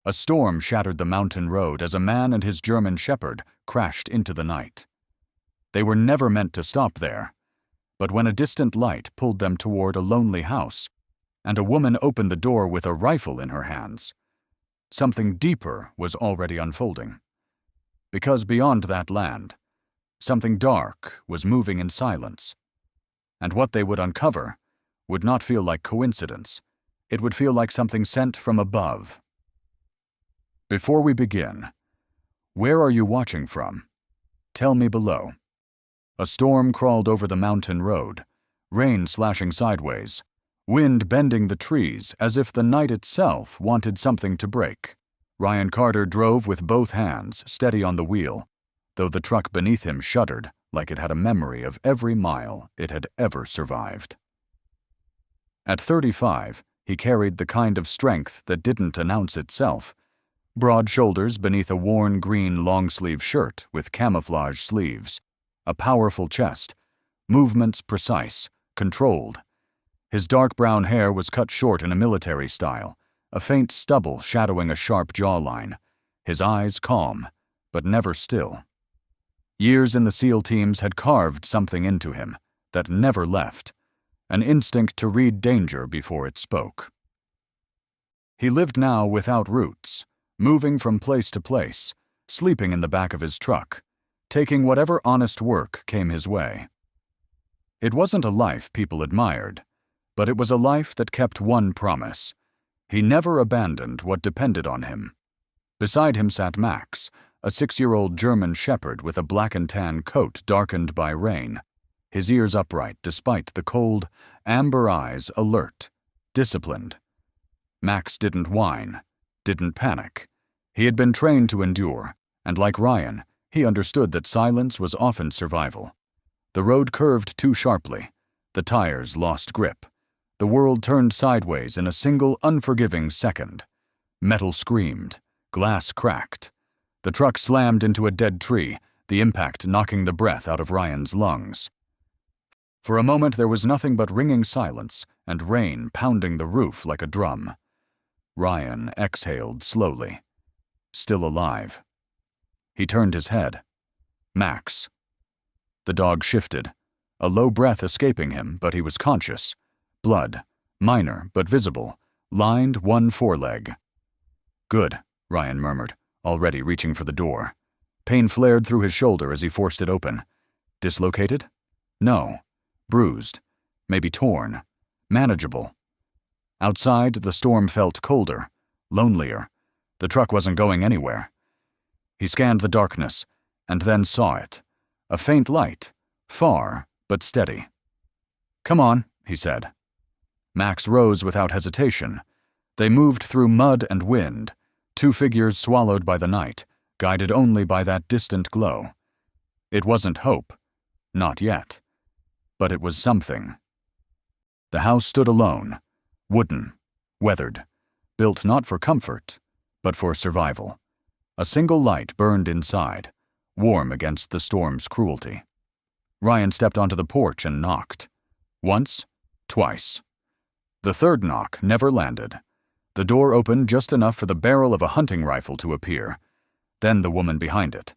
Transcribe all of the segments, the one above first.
A storm shattered the mountain road as a man and his German shepherd crashed into the night. They were never meant to stop there, but when a distant light pulled them toward a lonely house, and a woman opened the door with a rifle in her hands, something deeper was already unfolding. Because beyond that land, something dark was moving in silence, and what they would uncover would not feel like coincidence. It would feel like something sent from above. Before we begin, where are you watching from? Tell me below. A storm crawled over the mountain road, rain slashing sideways, wind bending the trees as if the night itself wanted something to break. Ryan Carter drove with both hands steady on the wheel, though the truck beneath him shuddered like it had a memory of every mile it had ever survived. At 35, he carried the kind of strength that didn't announce itself. Broad shoulders beneath a worn green long-sleeve shirt with camouflage sleeves, a powerful chest, movements precise, controlled. His dark brown hair was cut short in a military style, a faint stubble shadowing a sharp jawline, his eyes calm, but never still. Years in the SEAL teams had carved something into him that never left, an instinct to read danger before it spoke. He lived now without roots, moving from place to place, sleeping in the back of his truck, taking whatever honest work came his way. It wasn't a life people admired, but it was a life that kept one promise. He never abandoned what depended on him. Beside him sat Max, a 6-year-old German shepherd with a black and tan coat darkened by rain, his ears upright despite the cold, amber eyes alert, disciplined. Max didn't whine, didn't panic. He had been trained to endure, and like Ryan, he understood that silence was often survival. The road curved too sharply. The tires lost grip. The world turned sideways in a single unforgiving second. Metal screamed. Glass cracked. The truck slammed into a dead tree, the impact knocking the breath out of Ryan's lungs. For a moment there was nothing but ringing silence and rain pounding the roof like a drum. Ryan exhaled slowly. Still alive. He turned his head. Max. The dog shifted, a low breath escaping him, but he was conscious. Blood, minor but visible, lined one foreleg. Good, Ryan murmured, already reaching for the door. Pain flared through his shoulder as he forced it open. Dislocated? No. Bruised. Maybe torn. Manageable. Outside, the storm felt colder, lonelier. The truck wasn't going anywhere. He scanned the darkness, and then saw it. A faint light, far but steady. Come on, he said. Max rose without hesitation. They moved through mud and wind, two figures swallowed by the night, guided only by that distant glow. It wasn't hope. Not yet. But it was something. The house stood alone, wooden, weathered, built not for comfort, but for survival. A single light burned inside, warm against the storm's cruelty. Ryan stepped onto the porch and knocked. Once, twice. The third knock never landed. The door opened just enough for the barrel of a hunting rifle to appear, then the woman behind it.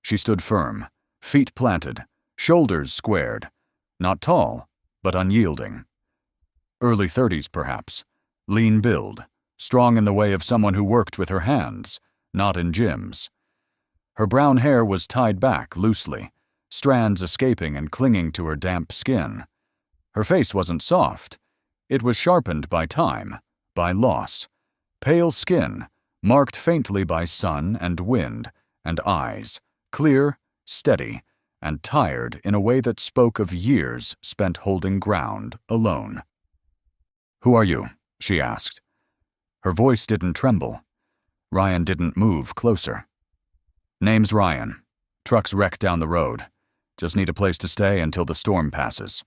She stood firm, feet planted, shoulders squared, not tall, but unyielding. Early 30s, perhaps, lean build, strong in the way of someone who worked with her hands, not in gyms. Her brown hair was tied back loosely, strands escaping and clinging to her damp skin. Her face wasn't soft. It was sharpened by time, by loss. Pale skin, marked faintly by sun and wind, and eyes, clear, steady, and tired in a way that spoke of years spent holding ground alone. "Who are you?" she asked. Her voice didn't tremble. Ryan didn't move closer. "Name's Ryan. Truck's wrecked down the road. Just need a place to stay until the storm passes."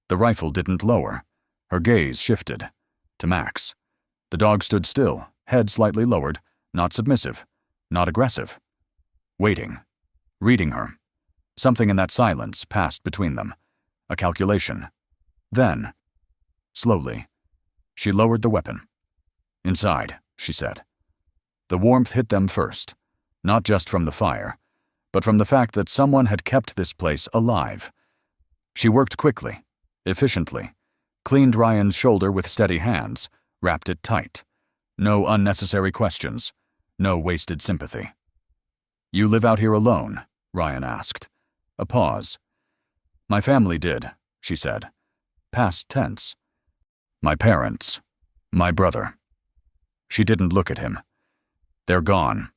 The rifle didn't lower. Her gaze shifted. To Max. The dog stood still, head slightly lowered, not submissive, not aggressive. Waiting. Reading her. Something in that silence passed between them. A calculation. Then, slowly, she lowered the weapon. "Inside," she said. The warmth hit them first, not just from the fire, but from the fact that someone had kept this place alive. She worked quickly, efficiently, cleaned Ryan's shoulder with steady hands, wrapped it tight. No unnecessary questions, no wasted sympathy. "You live out here alone?" Ryan asked. A pause. "My family did," she said. Past tense. "My parents. My brother." She didn't look at him. "They're gone."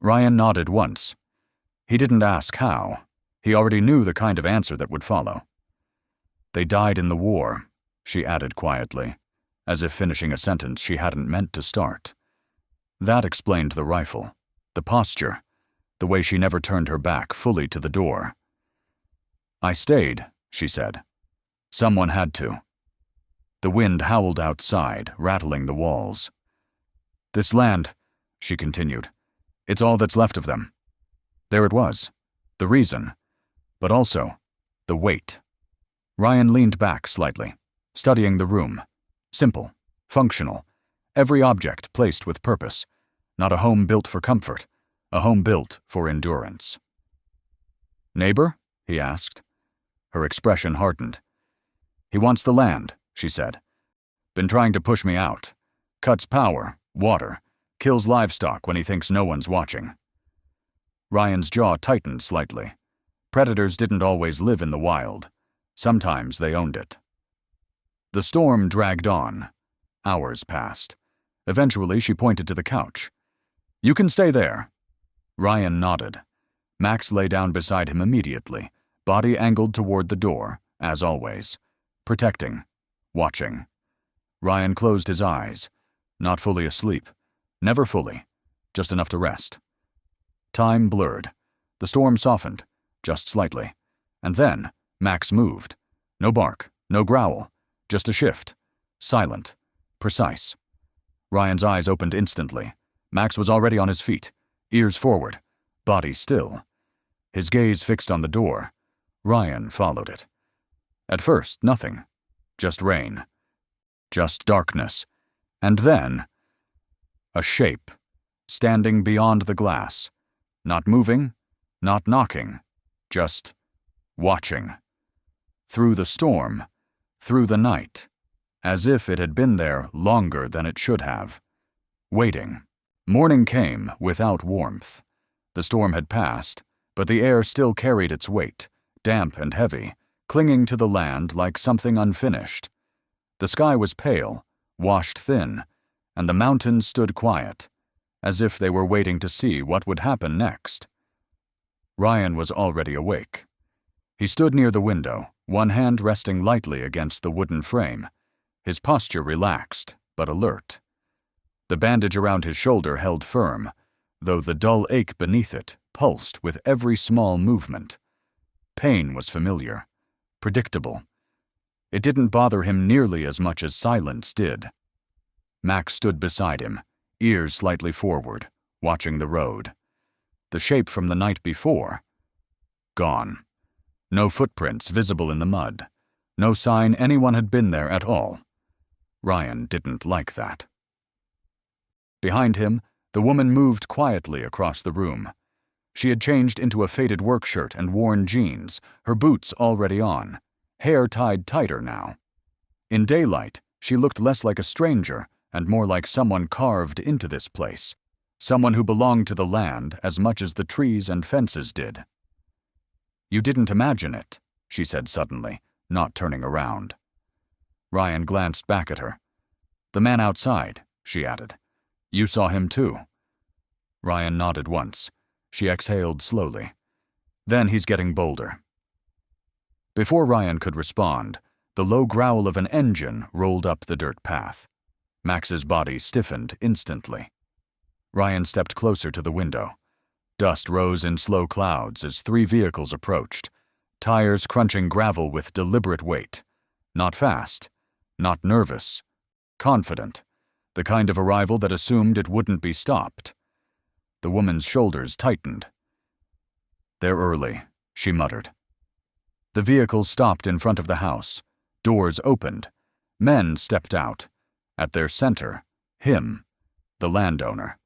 Ryan nodded once. He didn't ask how. He already knew the kind of answer that would follow. "They died in the war," she added quietly, as if finishing a sentence she hadn't meant to start. That explained the rifle, the posture, the way she never turned her back fully to the door. "I stayed," she said. "Someone had to." The wind howled outside, rattling the walls. "This land," she continued, "it's all that's left of them." There it was, the reason, but also the weight. Ryan leaned back slightly, studying the room. Simple, functional, every object placed with purpose, not a home built for comfort, a home built for endurance. "Neighbor?" he asked. Her expression hardened. "He wants the land," she said. "Been trying to push me out. Cuts power, water, kills livestock when he thinks no one's watching." Ryan's jaw tightened slightly. Predators didn't always live in the wild. Sometimes they owned it. The storm dragged on. Hours passed. Eventually, she pointed to the couch. "You can stay there." Ryan nodded. Max lay down beside him immediately, body angled toward the door, as always. Protecting. Watching. Ryan closed his eyes. Not fully asleep. Never fully. Just enough to rest. Time blurred. The storm softened, just slightly. And then, Max moved. No bark, no growl. Just a shift. Silent. Precise. Ryan's eyes opened instantly. Max was already on his feet, ears forward, body still. His gaze fixed on the door. Ryan followed it. At first, nothing. Just rain. Just darkness. And then, a shape, standing beyond the glass. Not moving, not knocking, just watching. Through the storm, through the night, as if it had been there longer than it should have. Waiting. Morning came without warmth. The storm had passed, but the air still carried its weight, damp and heavy, clinging to the land like something unfinished. The sky was pale, washed thin, and the mountains stood quiet, as if they were waiting to see what would happen next. Ryan was already awake. He stood near the window, one hand resting lightly against the wooden frame, his posture relaxed but alert. The bandage around his shoulder held firm, though the dull ache beneath it pulsed with every small movement. Pain was familiar, predictable. It didn't bother him nearly as much as silence did. Max stood beside him, ears slightly forward, watching the road. The shape from the night before, gone. No footprints visible in the mud. No sign anyone had been there at all. Ryan didn't like that. Behind him, the woman moved quietly across the room. She had changed into a faded work shirt and worn jeans, her boots already on, hair tied tighter now. In daylight, she looked less like a stranger and more like someone carved into this place, someone who belonged to the land as much as the trees and fences did. "You didn't imagine it," she said suddenly, not turning around. Ryan glanced back at her. "The man outside," she added. "You saw him too." Ryan nodded once. She exhaled slowly. "Then he's getting bolder." Before Ryan could respond, the low growl of an engine rolled up the dirt path. Max's body stiffened instantly. Ryan stepped closer to the window. Dust rose in slow clouds as 3 vehicles approached, tires crunching gravel with deliberate weight. Not fast, not nervous, confident, the kind of arrival that assumed it wouldn't be stopped. The woman's shoulders tightened. "They're early," she muttered. The vehicles stopped in front of the house. Doors opened. Men stepped out. At their center, him, the landowner.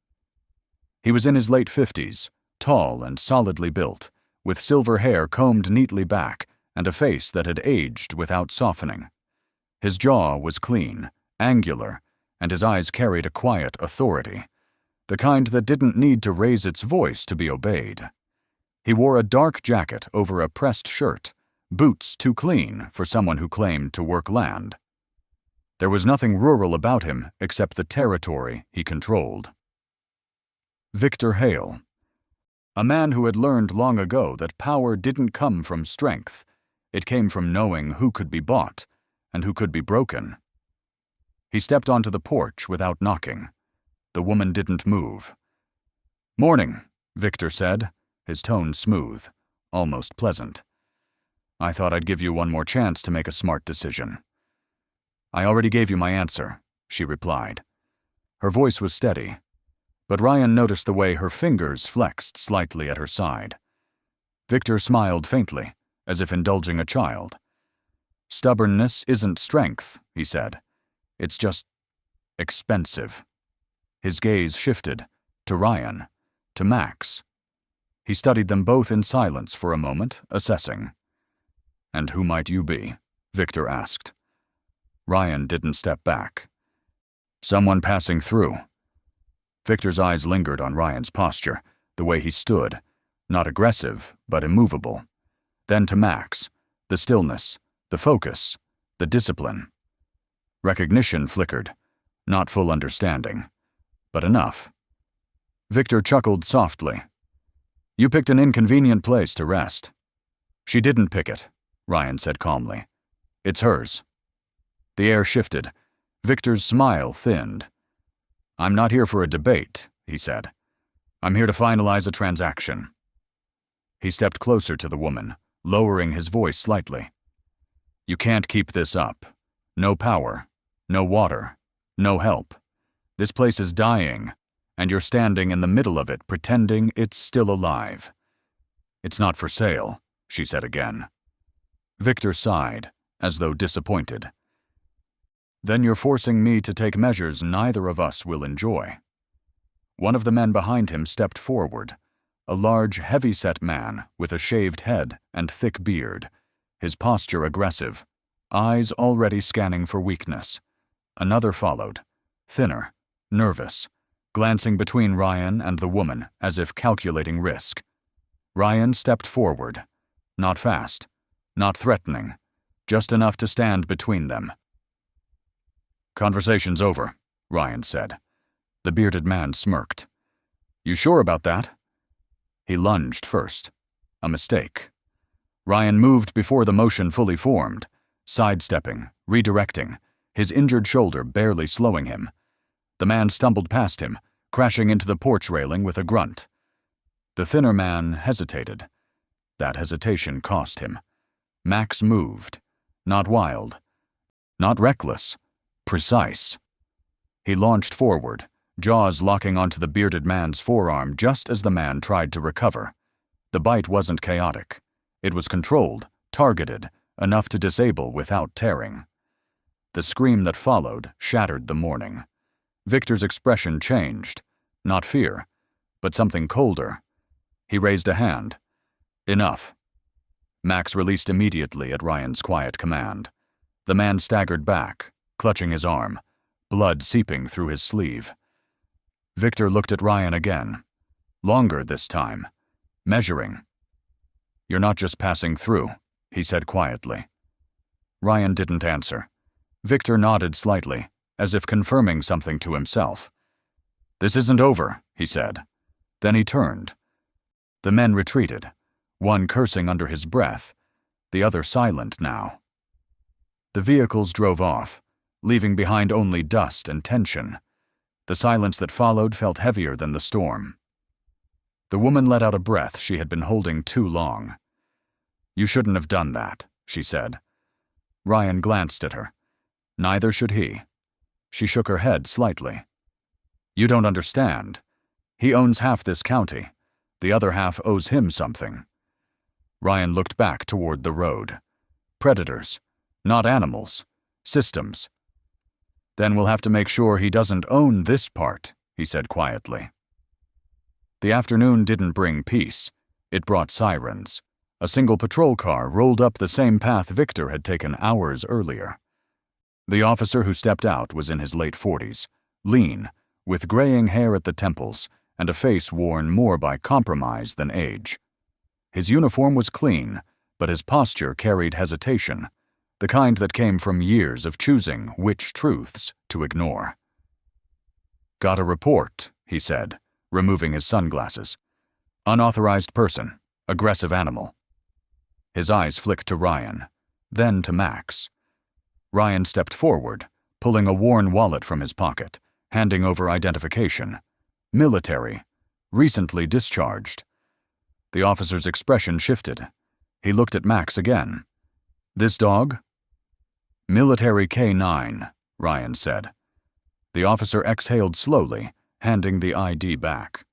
He was in his late 50s, tall and solidly built, with silver hair combed neatly back and a face that had aged without softening. His jaw was clean, angular, and his eyes carried a quiet authority, the kind that didn't need to raise its voice to be obeyed. He wore a dark jacket over a pressed shirt, boots too clean for someone who claimed to work land. There was nothing rural about him except the territory he controlled. Victor Hale. A man who had learned long ago that power didn't come from strength. It came from knowing who could be bought and who could be broken. He stepped onto the porch without knocking. The woman didn't move. "Morning," Victor said, his tone smooth, almost pleasant. "I thought I'd give you one more chance to make a smart decision." "I already gave you my answer," she replied. Her voice was steady, but Ryan noticed the way her fingers flexed slightly at her side. Victor smiled faintly, as if indulging a child. "Stubbornness isn't strength," he said. "It's just expensive." His gaze shifted, to Ryan, to Max. He studied them both in silence for a moment, assessing. "And who might you be?" Victor asked. Ryan didn't step back. "Someone passing through." Victor's eyes lingered on Ryan's posture, the way he stood, not aggressive, but immovable. Then to Max, the stillness, the focus, the discipline. Recognition flickered, not full understanding, but enough. Victor chuckled softly. "You picked an inconvenient place to rest." "She didn't pick it," Ryan said calmly. "It's hers." The air shifted. Victor's smile thinned. "I'm not here for a debate," he said. "I'm here to finalize a transaction." He stepped closer to the woman, lowering his voice slightly. "You can't keep this up. No power, no water, no help. This place is dying, and you're standing in the middle of it pretending it's still alive." "It's not for sale," she said again. Victor sighed, as though disappointed. "Then you're forcing me to take measures neither of us will enjoy." One of the men behind him stepped forward, a large, heavy-set man with a shaved head and thick beard, his posture aggressive, eyes already scanning for weakness. Another followed, thinner, nervous, glancing between Ryan and the woman as if calculating risk. Ryan stepped forward, not fast, not threatening, just enough to stand between them. "Conversation's over," Ryan said. The bearded man smirked. "You sure about that?" He lunged first. A mistake. Ryan moved before the motion fully formed, sidestepping, redirecting, his injured shoulder barely slowing him. The man stumbled past him, crashing into the porch railing with a grunt. The thinner man hesitated. That hesitation cost him. Max moved. Not wild. Not reckless. Precise. He launched forward, jaws locking onto the bearded man's forearm just as the man tried to recover. The bite wasn't chaotic. It was controlled, targeted, enough to disable without tearing. The scream that followed shattered the morning. Victor's expression changed. Not fear, but something colder. He raised a hand. "Enough." Max released immediately at Ryan's quiet command. The man staggered back, clutching his arm, blood seeping through his sleeve. Victor looked at Ryan again. Longer this time. Measuring. "You're not just passing through," he said quietly. Ryan didn't answer. Victor nodded slightly, as if confirming something to himself. "This isn't over," he said. Then he turned. The men retreated, one cursing under his breath, the other silent now. The vehicles drove off, leaving behind only dust and tension. The silence that followed felt heavier than the storm. The woman let out a breath she had been holding too long. "You shouldn't have done that," she said. Ryan glanced at her. Neither should he. She shook her head slightly. "You don't understand. He owns half this county. The other half owes him something." Ryan looked back toward the road. Predators. Not animals. Systems. "Then we'll have to make sure he doesn't own this part," he said quietly. The afternoon didn't bring peace. It brought sirens. A single patrol car rolled up the same path Victor had taken hours earlier. The officer who stepped out was in his late 40s, lean, with graying hair at the temples and a face worn more by compromise than age. His uniform was clean, but his posture carried hesitation, the kind that came from years of choosing which truths to ignore. "Got a report," he said, removing his sunglasses. "Unauthorized person, aggressive animal." His eyes flicked to Ryan, then to Max. Ryan stepped forward, pulling a worn wallet from his pocket, handing over identification. Military, recently discharged. The officer's expression shifted. He looked at Max again. "This dog?" "Military K9, Ryan said. The officer exhaled slowly, handing the ID back.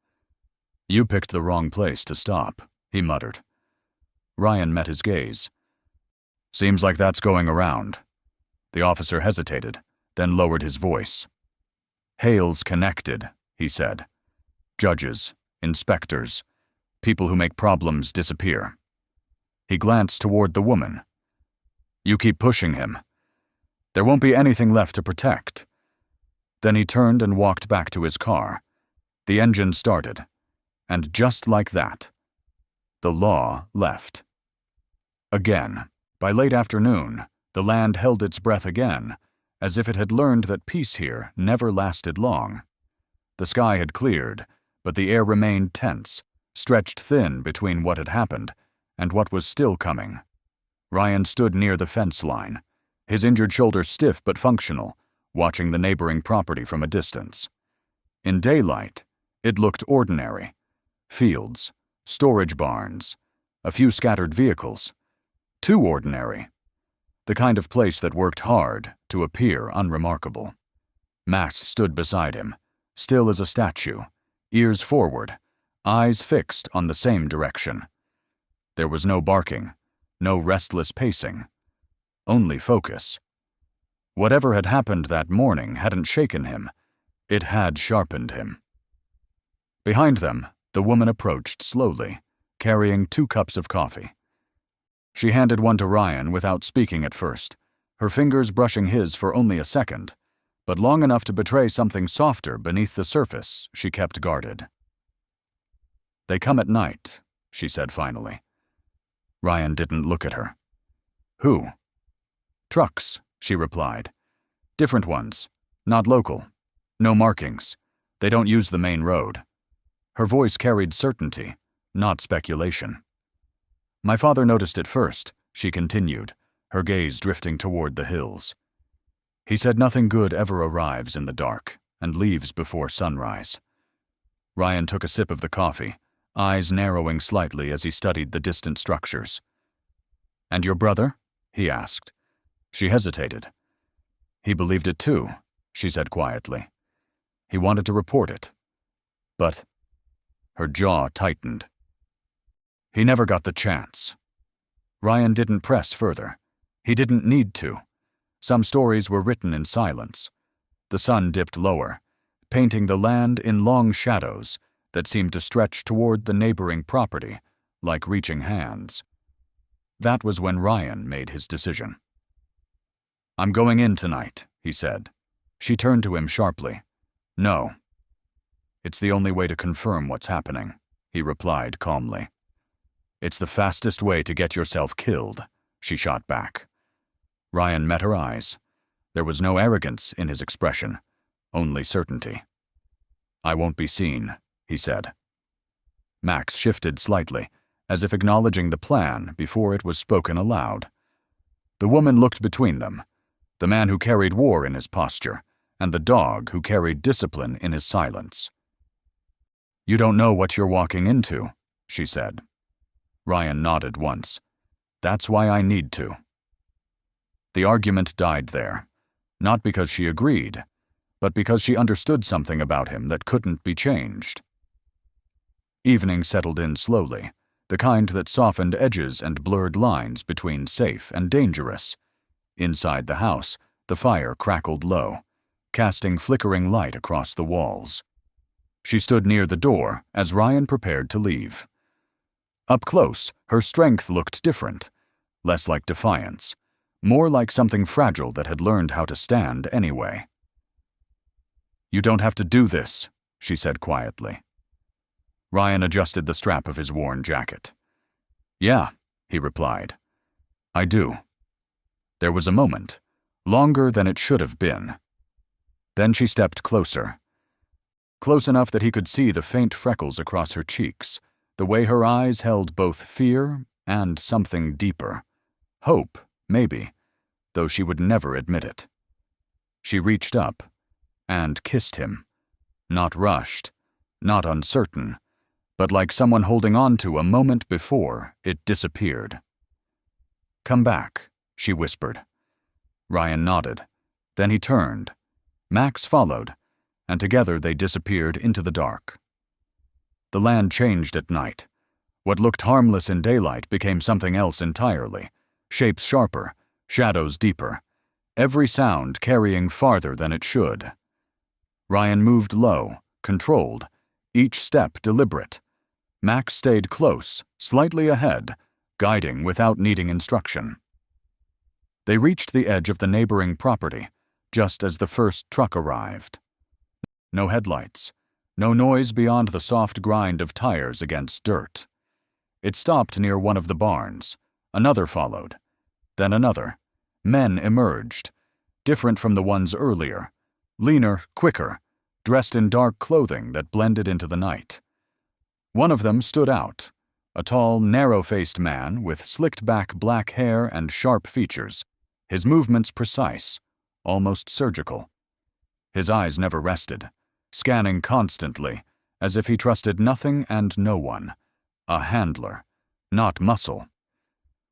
"You picked the wrong place to stop," he muttered. Ryan met his gaze. "Seems like that's going around." The officer hesitated, then lowered his voice. "Hale's connected," he said. "Judges, inspectors, people who make problems disappear." He glanced toward the woman. "You keep pushing him. There won't be anything left to protect." Then he turned and walked back to his car. The engine started, and just like that, the law left. Again, by late afternoon, the land held its breath again, as if it had learned that peace here never lasted long. The sky had cleared, but the air remained tense, stretched thin between what had happened and what was still coming. Ryan stood near the fence line, his injured shoulder stiff but functional, watching the neighboring property from a distance. In daylight, it looked ordinary. Fields, storage barns, a few scattered vehicles. Too ordinary. The kind of place that worked hard to appear unremarkable. Max stood beside him, still as a statue, ears forward, eyes fixed on the same direction. There was no barking, no restless pacing, only focus. Whatever had happened that morning hadn't shaken him. It had sharpened him. Behind them, the woman approached slowly, carrying 2 cups of coffee. She handed one to Ryan without speaking at first, her fingers brushing his for only a second, but long enough to betray something softer beneath the surface she kept guarded. "They come at night," she said finally. Ryan didn't look at her. "Who?" "Trucks," she replied. "Different ones, not local. No markings. They don't use the main road." Her voice carried certainty, not speculation. "My father noticed it first," she continued, her gaze drifting toward the hills. "He said nothing good ever arrives in the dark and leaves before sunrise." Ryan took a sip of the coffee, eyes narrowing slightly as he studied the distant structures. "And your brother?" he asked. She hesitated. "He believed it too," she said quietly. "He wanted to report it. But—" her jaw tightened. "He never got the chance." Ryan didn't press further. He didn't need to. Some stories were written in silence. The sun dipped lower, painting the land in long shadows that seemed to stretch toward the neighboring property, like reaching hands. That was when Ryan made his decision. "I'm going in tonight," he said. She turned to him sharply. "No." "It's the only way to confirm what's happening," he replied calmly. "It's the fastest way to get yourself killed," she shot back. Ryan met her eyes. There was no arrogance in his expression, only certainty. "I won't be seen," he said. Max shifted slightly, as if acknowledging the plan before it was spoken aloud. The woman looked between them, the man who carried war in his posture, and the dog who carried discipline in his silence. "You don't know what you're walking into," she said. Ryan nodded once. "That's why I need to." The argument died there, not because she agreed, but because she understood something about him that couldn't be changed. Evening settled in slowly, the kind that softened edges and blurred lines between safe and dangerous. Inside the house, the fire crackled low, casting flickering light across the walls. She stood near the door as Ryan prepared to leave. Up close, her strength looked different, less like defiance, more like something fragile that had learned how to stand anyway. "You don't have to do this," she said quietly. Ryan adjusted the strap of his worn jacket. "Yeah," he replied. "I do." There was a moment, longer than it should have been. Then she stepped closer. Close enough that he could see the faint freckles across her cheeks, the way her eyes held both fear and something deeper. Hope, maybe, though she would never admit it. She reached up and kissed him. Not rushed, not uncertain, but like someone holding on to a moment before it disappeared. "Come back," she whispered. Ryan nodded. Then he turned. Max followed, and together they disappeared into the dark. The land changed at night. What looked harmless in daylight became something else entirely, shapes sharper, shadows deeper, every sound carrying farther than it should. Ryan moved low, controlled, each step deliberate. Max stayed close, slightly ahead, guiding without needing instruction. They reached the edge of the neighboring property, just as the first truck arrived. No headlights, no noise beyond the soft grind of tires against dirt. It stopped near one of the barns. Another followed. Then another. Men emerged, different from the ones earlier, leaner, quicker, dressed in dark clothing that blended into the night. One of them stood out, a tall, narrow-faced man with slicked-back black hair and sharp features, his movements precise, almost surgical. His eyes never rested, scanning constantly, as if he trusted nothing and no one. A handler, not muscle.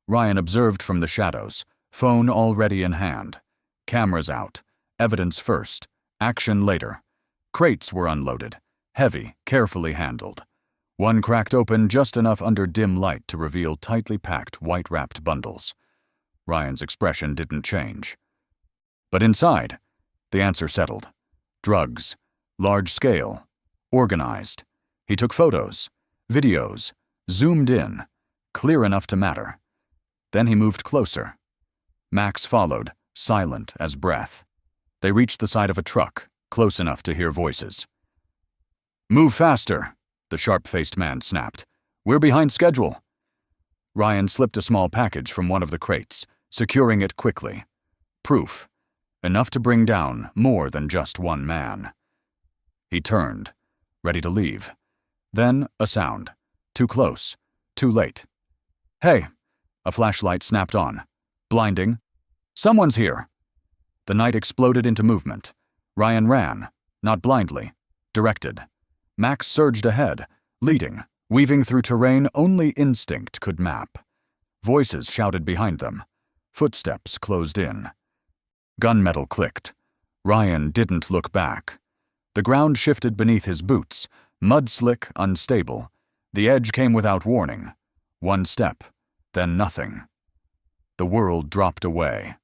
Ryan observed from the shadows, phone already in hand. Cameras out, evidence first, action later. Crates were unloaded, heavy, carefully handled. One cracked open just enough under dim light to reveal tightly packed, white-wrapped bundles. Ryan's expression didn't change. But inside, the answer settled. Drugs, large scale, organized. He took photos, videos, zoomed in, clear enough to matter. Then he moved closer. Max followed, silent as breath. They reached the side of a truck, close enough to hear voices. "Move faster," the sharp-faced man snapped. "We're behind schedule." Ryan slipped a small package from one of the crates, securing it quickly. Proof. Enough to bring down more than just one man. He turned, ready to leave. Then a sound. Too close. Too late. "Hey!" A flashlight snapped on. Blinding. "Someone's here!" The night exploded into movement. Ryan ran, not blindly, directed. Max surged ahead, leading, weaving through terrain only instinct could map. Voices shouted behind them. Footsteps closed in. Gunmetal clicked. Ryan didn't look back. The ground shifted beneath his boots, mud slick, unstable. The edge came without warning. One step, then nothing. The world dropped away.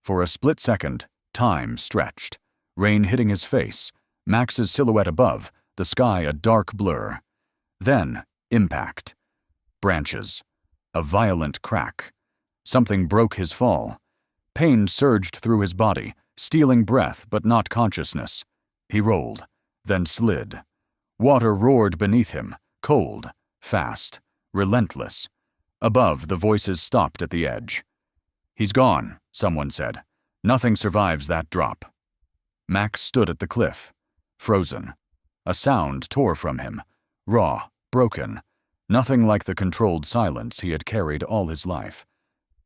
For a split second, time stretched. Rain hitting his face, Max's silhouette above, the sky a dark blur. Then, impact. Branches. A violent crack. Something broke his fall. Pain surged through his body, stealing breath but not consciousness. He rolled, then slid. Water roared beneath him, cold, fast, relentless. Above, the voices stopped at the edge. "He's gone," someone said. "Nothing survives that drop." Max stood at the cliff, frozen. A sound tore from him, raw, broken, nothing like the controlled silence he had carried all his life.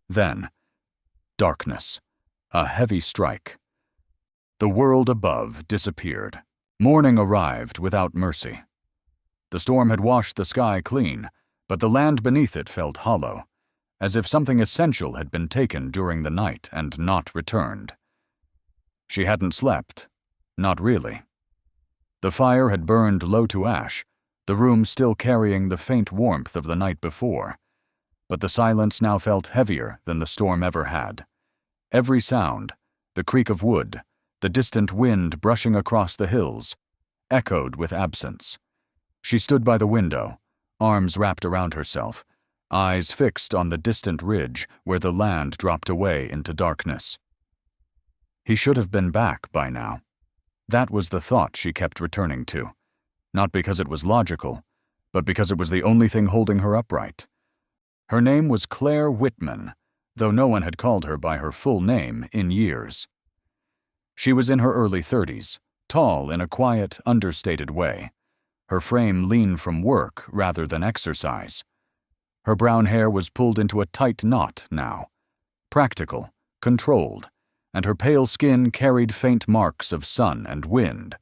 Then, darkness, a heavy strike. The world above disappeared. Morning arrived without mercy. The storm had washed the sky clean, but the land beneath it felt hollow, as if something essential had been taken during the night and not returned. She hadn't slept. Not really. The fire had burned low to ash, the room still carrying the faint warmth of the night before. But the silence now felt heavier than the storm ever had. Every sound, the creak of wood, the distant wind brushing across the hills, echoed with absence. She stood by the window, arms wrapped around herself, eyes fixed on the distant ridge where the land dropped away into darkness. He should have been back by now. That was the thought she kept returning to, not because it was logical, but because it was the only thing holding her upright. Her name was Claire Whitman, though no one had called her by her full name in years. She was in her early 30s, tall in a quiet, understated way, her frame lean from work rather than exercise. Her brown hair was pulled into a tight knot now, practical, controlled, and her pale skin carried faint marks of sun and wind,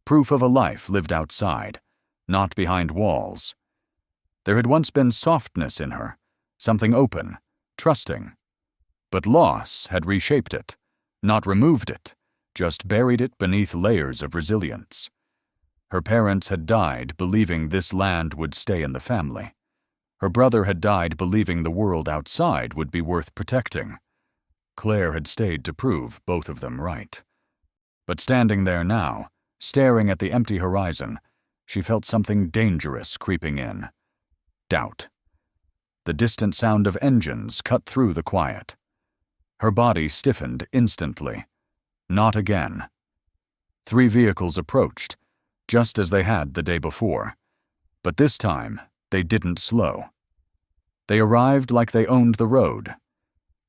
proof of a life lived outside, not behind walls. There had once been softness in her, something open, trusting. But loss had reshaped it, not removed it, just buried it beneath layers of resilience. Her parents had died believing this land would stay in the family. Her brother had died believing the world outside would be worth protecting. Claire had stayed to prove both of them right. But standing there now, staring at the empty horizon, she felt something dangerous creeping in. Doubt. The distant sound of engines cut through the quiet. Her body stiffened instantly. Not again. 3 vehicles approached, just as they had the day before. But this time, they didn't slow. They arrived like they owned the road.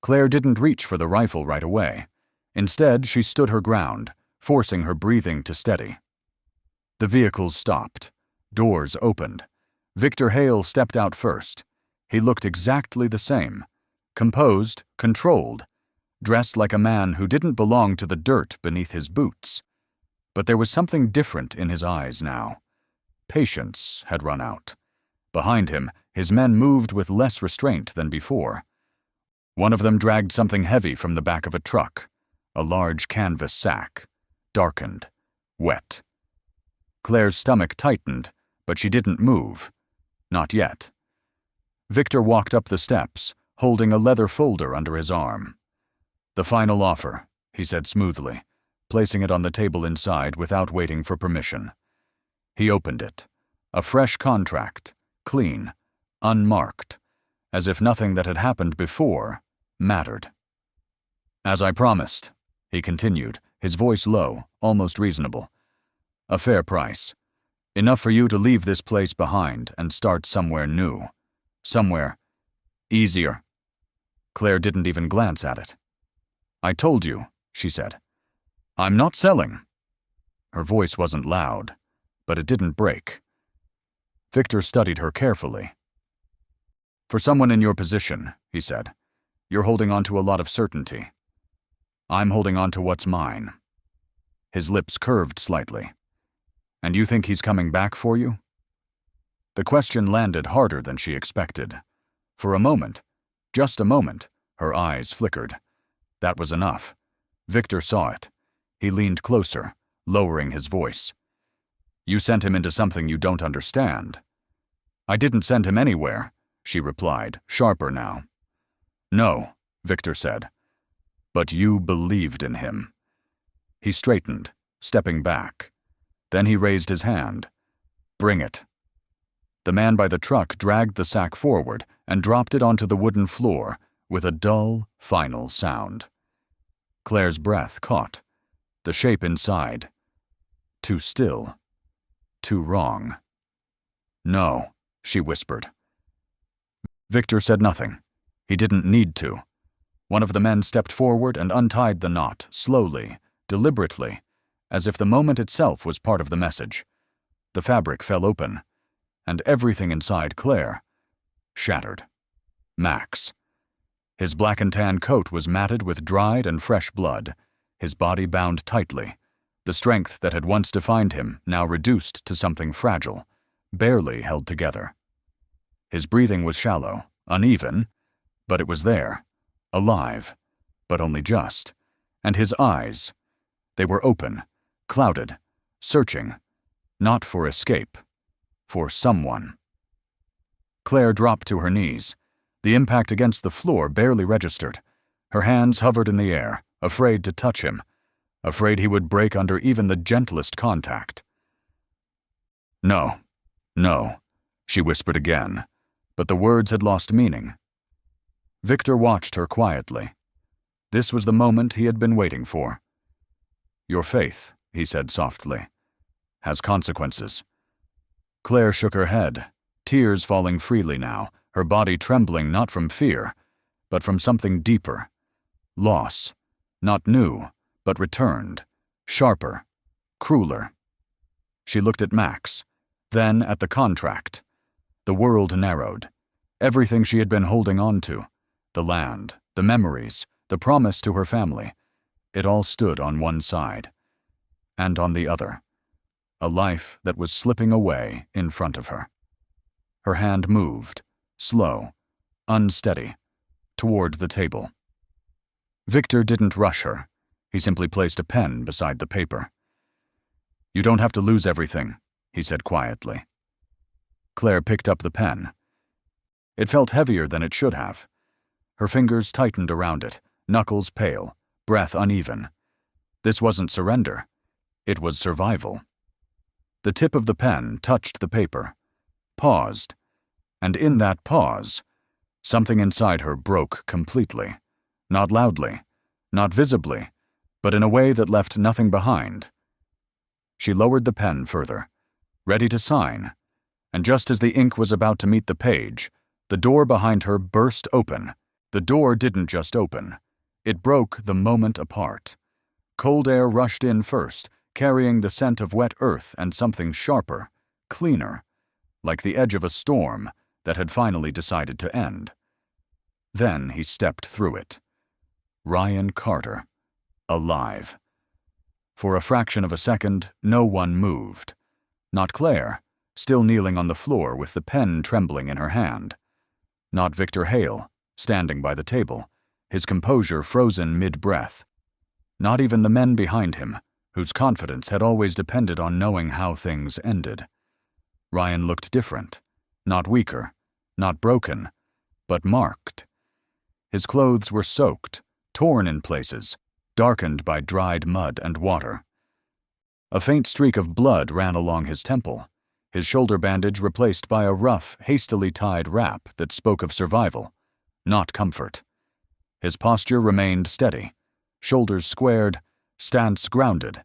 Claire didn't reach for the rifle right away. Instead, she stood her ground, forcing her breathing to steady. The vehicles stopped. Doors opened. Victor Hale stepped out first. He looked exactly the same. Composed, controlled, dressed like a man who didn't belong to the dirt beneath his boots. But there was something different in his eyes now. Patience had run out. Behind him, his men moved with less restraint than before. One of them dragged something heavy from the back of a truck, a large canvas sack, darkened, wet. Claire's stomach tightened, but she didn't move. Not yet. Victor walked up the steps, holding a leather folder under his arm. "The final offer," he said smoothly, placing it on the table inside without waiting for permission. He opened it. A fresh contract, clean, unmarked, as if nothing that had happened before mattered. "As I promised," he continued, his voice low, almost reasonable. "A fair price. Enough for you to leave this place behind and start somewhere new. Somewhere easier." Claire didn't even glance at it. "I told you," she said. "I'm not selling." Her voice wasn't loud, but it didn't break. Victor studied her carefully. "For someone in your position," he said, "you're holding on to a lot of certainty. I'm holding on to what's mine." His lips curved slightly. "And you think he's coming back for you?" The question landed harder than she expected. For a moment, just a moment, her eyes flickered. That was enough. Victor saw it. He leaned closer, lowering his voice. "You sent him into something you don't understand." "I didn't send him anywhere," she replied, sharper now. "No," Victor said. "But you believed in him." He straightened, stepping back. Then he raised his hand. "Bring it." The man by the truck dragged the sack forward and dropped it onto the wooden floor with a dull, final sound. Claire's breath caught. The shape inside. Too still. Too wrong. "No," she whispered. Victor said nothing. He didn't need to. One of the men stepped forward and untied the knot, slowly, deliberately, as if the moment itself was part of the message. The fabric fell open, and everything inside Claire shattered. Max. His black and tan coat was matted with dried and fresh blood, his body bound tightly, the strength that had once defined him now reduced to something fragile, barely held together. His breathing was shallow, uneven, but it was there, alive, but only just, and his eyes, they were open, clouded, searching, not for escape, for someone. Claire dropped to her knees. The impact against the floor barely registered. Her hands hovered in the air, afraid to touch him, afraid he would break under even the gentlest contact. No, no, she whispered again, but the words had lost meaning. Victor watched her quietly. This was the moment he had been waiting for. Your faith, he said softly, has consequences. Claire shook her head, tears falling freely now, her body trembling not from fear, but from something deeper. Loss, not new, but returned, sharper, crueler. She looked at Max, then at the contract. The world narrowed. Everything she had been holding on to, the land, the memories, the promise to her family, it all stood on one side. And on the other, a life that was slipping away in front of her. Her hand moved, slow, unsteady, toward the table. Victor didn't rush her. He simply placed a pen beside the paper. You don't have to lose everything, he said quietly. Claire picked up the pen. It felt heavier than it should have. Her fingers tightened around it, knuckles pale, breath uneven. This wasn't surrender. It was survival. The tip of the pen touched the paper, paused, and in that pause, something inside her broke completely. Not loudly, not visibly, but in a way that left nothing behind. She lowered the pen further, ready to sign, and just as the ink was about to meet the page, the door behind her burst open. The door didn't just open. It broke the moment apart. Cold air rushed in first, carrying the scent of wet earth and something sharper, cleaner, like the edge of a storm that had finally decided to end. Then he stepped through it. Ryan Carter, alive. For a fraction of a second, no one moved. Not Claire, still kneeling on the floor with the pen trembling in her hand. Not Victor Hale, standing by the table, his composure frozen mid-breath. Not even the men behind him, whose confidence had always depended on knowing how things ended. Ryan looked different, not weaker, not broken, but marked. His clothes were soaked, torn in places, darkened by dried mud and water. A faint streak of blood ran along his temple, his shoulder bandage replaced by a rough, hastily tied wrap that spoke of survival, not comfort. His posture remained steady, shoulders squared, stance grounded,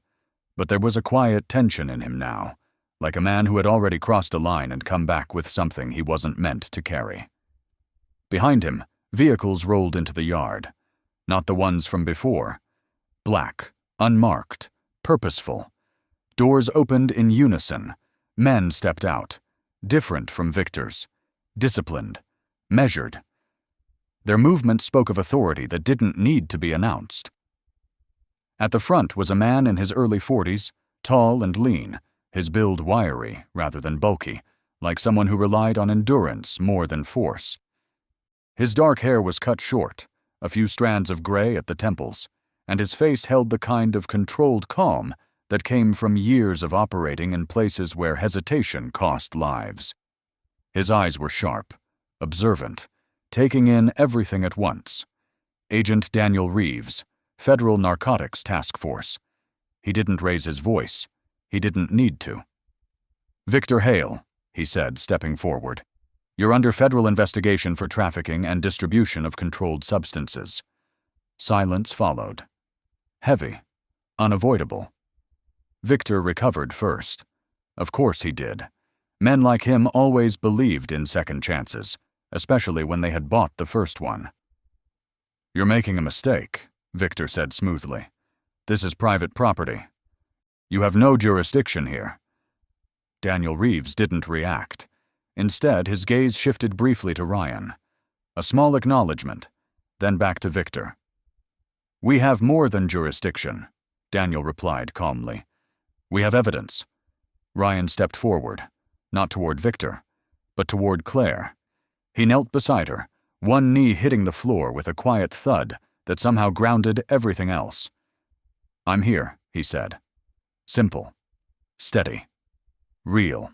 but there was a quiet tension in him now, like a man who had already crossed a line and come back with something he wasn't meant to carry. Behind him, vehicles rolled into the yard, not the ones from before. Black, unmarked, purposeful. Doors opened in unison. Men stepped out, different from Victor's, disciplined, measured. Their movement spoke of authority that didn't need to be announced. At the front was a man in his early 40s, tall and lean, his build wiry rather than bulky, like someone who relied on endurance more than force. His dark hair was cut short, a few strands of gray at the temples, and his face held the kind of controlled calm that came from years of operating in places where hesitation cost lives. His eyes were sharp, observant, taking in everything at once. Agent Daniel Reeves, Federal Narcotics Task Force. He didn't raise his voice. He didn't need to. Victor Hale, he said, stepping forward. You're under federal investigation for trafficking and distribution of controlled substances. Silence followed. Heavy, unavoidable. Victor recovered first. Of course he did. Men like him always believed in second chances, especially when they had bought the first one. You're making a mistake, Victor said smoothly. This is private property. You have no jurisdiction here. Daniel Reeves didn't react. Instead, his gaze shifted briefly to Ryan. A small acknowledgement, then back to Victor. We have more than jurisdiction, Daniel replied calmly. We have evidence. Ryan stepped forward, not toward Victor, but toward Claire. He knelt beside her, one knee hitting the floor with a quiet thud that somehow grounded everything else. I'm here, he said. Simple. Steady. Real.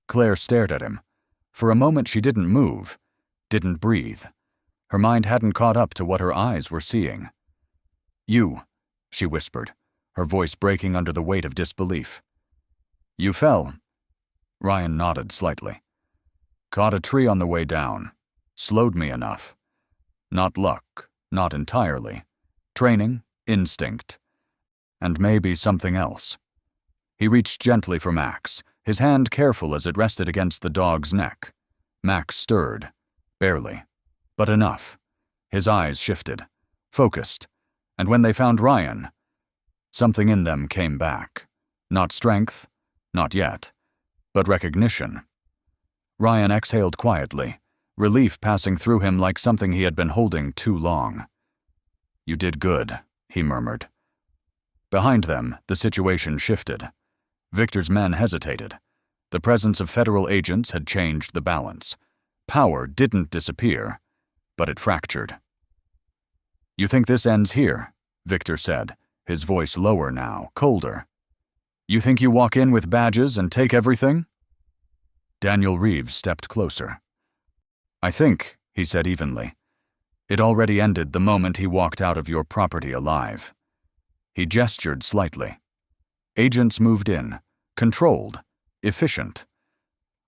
Claire stared at him. For a moment she didn't move, didn't breathe. Her mind hadn't caught up to what her eyes were seeing. You, she whispered, her voice breaking under the weight of disbelief. You fell. Ryan nodded slightly. Caught a tree on the way down. Slowed me enough. Not luck, not entirely. Training, instinct, and maybe something else. He reached gently for Max, his hand careful as it rested against the dog's neck. Max stirred. Barely. But enough. His eyes shifted. Focused. And when they found Ryan, something in them came back. Not strength, not yet, but recognition. Ryan exhaled quietly, relief passing through him like something he had been holding too long. "You did good," he murmured. Behind them, the situation shifted. Victor's men hesitated. The presence of federal agents had changed the balance. Power didn't disappear, but it fractured. "You think this ends here?" Victor said, his voice lower now, colder. "You think you walk in with badges and take everything?" Daniel Reeves stepped closer. "I think," he said evenly, "it already ended the moment he walked out of your property alive." He gestured slightly. Agents moved in, controlled, efficient.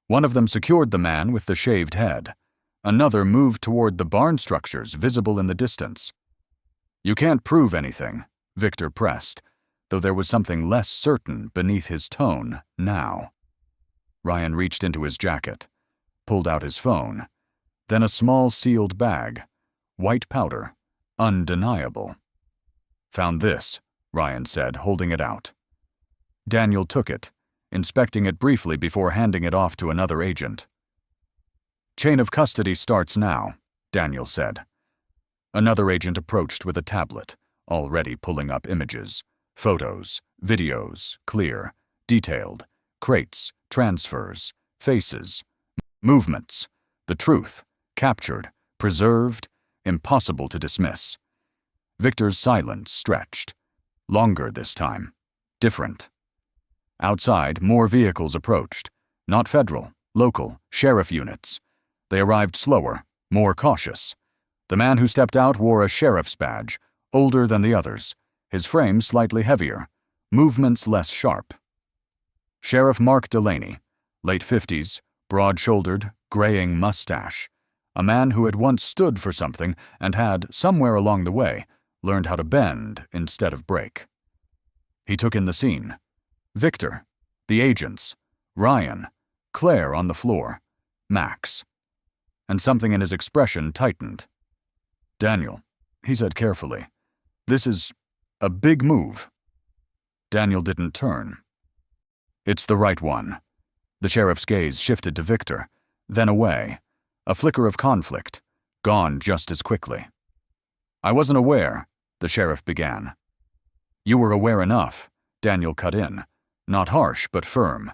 One of them secured the man with the shaved head. Another moved toward the barn structures visible in the distance. "You can't prove anything," Victor pressed, though there was something less certain beneath his tone now. Ryan reached into his jacket, pulled out his phone, then a small sealed bag, white powder, undeniable. "Found this," Ryan said, holding it out. Daniel took it, inspecting it briefly before handing it off to another agent. "Chain of custody starts now," Daniel said. Another agent approached with a tablet, already pulling up images, photos, videos, clear, detailed, crates, transfers, faces, movements, the truth, captured, preserved, impossible to dismiss. Victor's silence stretched. Longer this time. Different. Outside, more vehicles approached. Not federal, local, sheriff units. They arrived slower, more cautious. The man who stepped out wore a sheriff's badge, older than the others, his frame slightly heavier, movements less sharp. Sheriff Mark Delaney, late 50s, broad-shouldered, graying mustache. A man who had once stood for something and had, somewhere along the way, learned how to bend instead of break. He took in the scene. Victor, the agents, Ryan, Claire on the floor, Max. And something in his expression tightened. "Daniel," he said carefully, "this is a big move." Daniel didn't turn. "It's the right one." The sheriff's gaze shifted to Victor, then away, a flicker of conflict, gone just as quickly. "I wasn't aware," the sheriff began. "You were aware enough," Daniel cut in, not harsh but firm.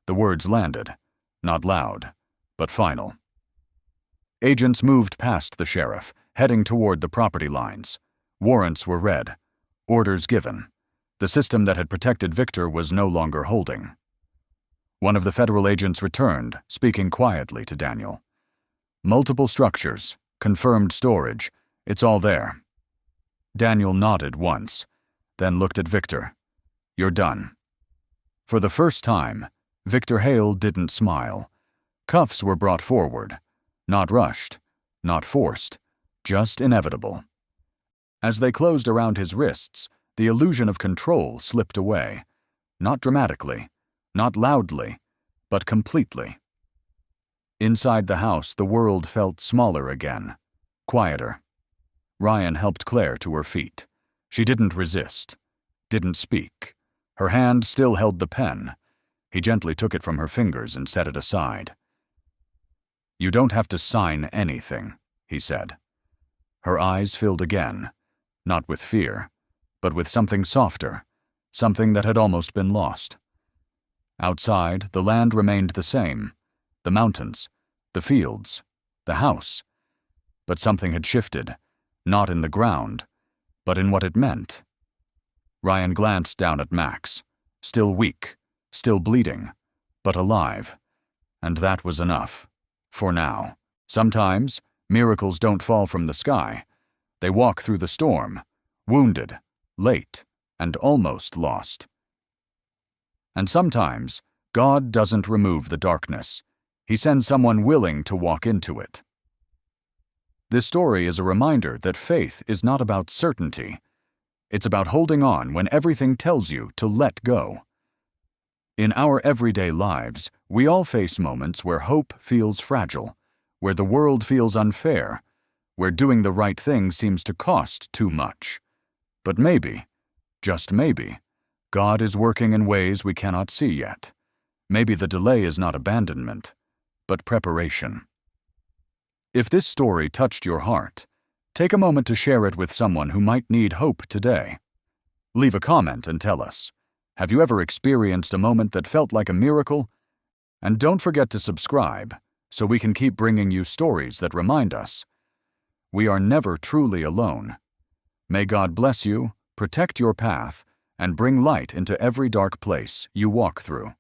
The words landed, not loud, but final. Agents moved past the sheriff, heading toward the property lines. Warrants were read, orders given. The system that had protected Victor was no longer holding. One of the federal agents returned, speaking quietly to Daniel. "Multiple structures, confirmed storage, it's all there." Daniel nodded once, then looked at Victor. "You're done." For the first time, Victor Hale didn't smile. Cuffs were brought forward, not rushed, not forced, just inevitable. As they closed around his wrists, the illusion of control slipped away, not dramatically, not loudly, but completely. Inside the house, the world felt smaller again, quieter. Ryan helped Claire to her feet. She didn't resist, didn't speak. Her hand still held the pen. He gently took it from her fingers and set it aside. "You don't have to sign anything," he said. Her eyes filled again, not with fear, but with something softer, something that had almost been lost. Outside, the land remained the same, the mountains, the fields, the house. But something had shifted, not in the ground, but in what it meant. Ryan glanced down at Max, still weak, still bleeding, but alive. And that was enough, for now. Sometimes, miracles don't fall from the sky. They walk through the storm, wounded, late, and almost lost. And sometimes, God doesn't remove the darkness. He sends someone willing to walk into it. This story is a reminder that faith is not about certainty. It's about holding on when everything tells you to let go. In our everyday lives, we all face moments where hope feels fragile, where the world feels unfair, where doing the right thing seems to cost too much. But maybe, just maybe, God is working in ways we cannot see yet. Maybe the delay is not abandonment, but preparation. If this story touched your heart, take a moment to share it with someone who might need hope today. Leave a comment and tell us, have you ever experienced a moment that felt like a miracle? And don't forget to subscribe so we can keep bringing you stories that remind us we are never truly alone. May God bless you, protect your path, and bring light into every dark place you walk through.